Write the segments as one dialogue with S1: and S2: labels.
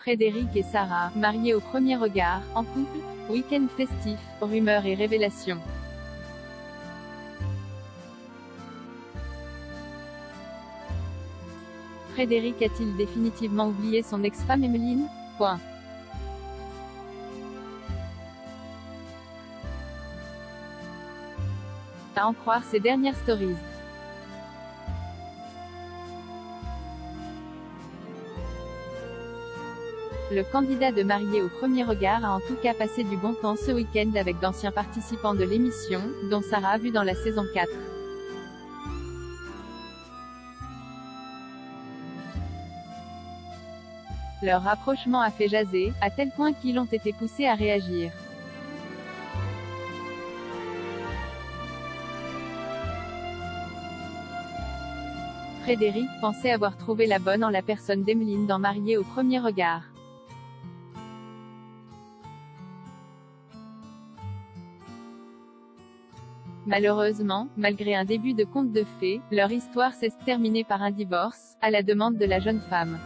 S1: Frédéric et Sarah, mariés au premier regard, en couple, week-end festif, rumeurs et révélations. Frédéric a-t-il définitivement oublié son ex-femme Emmeline? À en croire ses dernières stories. Le candidat de Mariés au premier regard a en tout cas passé du bon temps ce week-end avec d'anciens participants de l'émission, dont Sarah vue dans la saison 4. Leur rapprochement a fait jaser, à tel point qu'ils ont été poussés à réagir. Frédéric pensait avoir trouvé la bonne en la personne d'Emmeline dans Mariés au premier regard. Malheureusement, malgré un début de conte de fées, leur histoire s'est terminée par un divorce, à la demande de la jeune femme.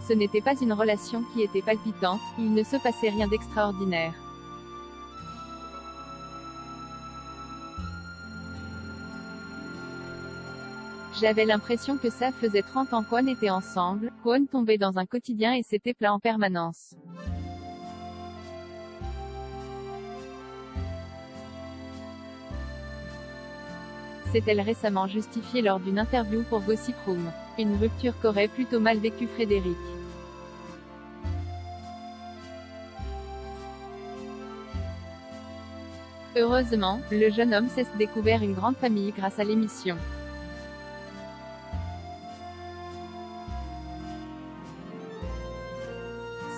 S1: Ce n'était pas une relation qui était palpitante, il ne se passait rien d'extraordinaire. J'avais l'impression que ça faisait 30 ans qu'on était ensemble, qu'on tombait dans un quotidien et c'était plat en permanence. S'est-elle récemment justifiée lors d'une interview pour Gossip Room. Une rupture qu'aurait plutôt mal vécu Frédéric. Heureusement, le jeune homme s'est découvert une grande famille grâce à l'émission.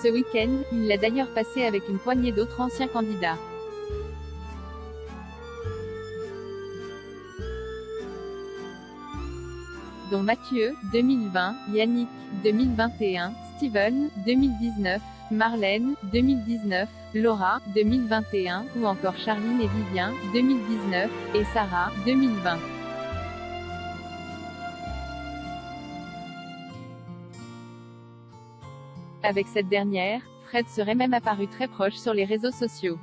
S1: Ce week-end, il l'a d'ailleurs passé avec une poignée d'autres anciens candidats. Dont Mathieu, 2020, Yannick, 2021, Steven, 2019, Marlène, 2019, Laura, 2021, ou encore Charline et Vivien, 2019, et Sarah, 2020. Avec cette dernière, Fred serait même apparu très proche sur les réseaux sociaux.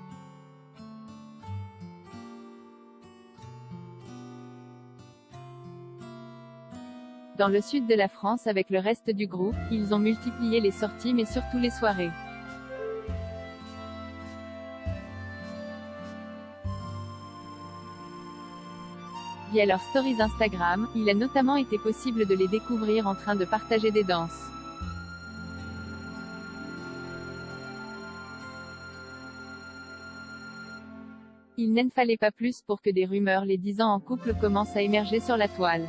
S1: Dans le sud de la France avec le reste du groupe, ils ont multiplié les sorties mais surtout les soirées. Via leurs stories Instagram, il a notamment été possible de les découvrir en train de partager des danses. Il n'en fallait pas plus pour que des rumeurs les disant en couple commencent à émerger sur la toile.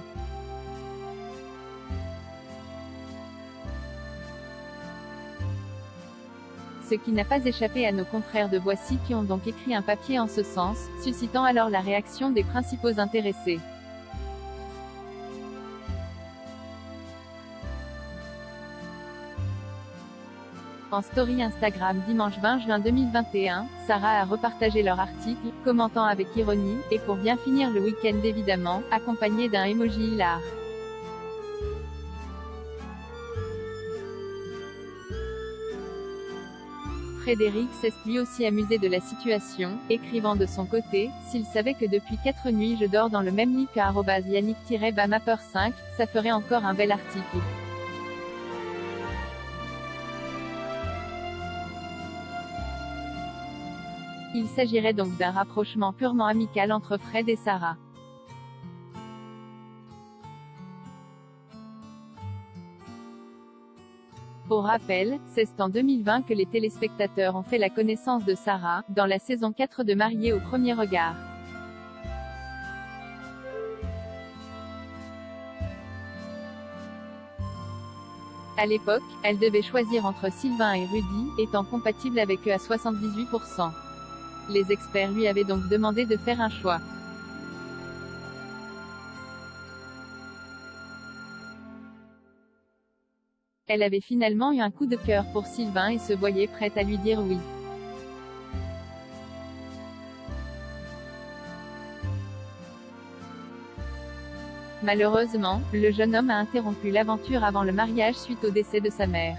S1: Ce qui n'a pas échappé à nos confrères de Voici qui ont donc écrit un papier en ce sens, suscitant alors la réaction des principaux intéressés. En story Instagram dimanche 20 juin 2021, Sarah a repartagé leur article, commentant avec ironie, et pour bien finir le week-end évidemment, accompagné d'un emoji hilar. Frédéric s'est lui aussi amusé de la situation, écrivant de son côté, s'il savait que depuis 4 nuits je dors dans le même lit qu'à @yannick-bamapeur5, ça ferait encore un bel article. Il s'agirait donc d'un rapprochement purement amical entre Fred et Sarah. Pour rappel, c'est en 2020 que les téléspectateurs ont fait la connaissance de Sarah, dans la saison 4 de Mariés au premier regard. À l'époque, elle devait choisir entre Sylvain et Rudy, étant compatible avec eux à 78%. Les experts lui avaient donc demandé de faire un choix. Elle avait finalement eu un coup de cœur pour Sylvain et se voyait prête à lui dire oui. Malheureusement, le jeune homme a interrompu l'aventure avant le mariage suite au décès de sa mère.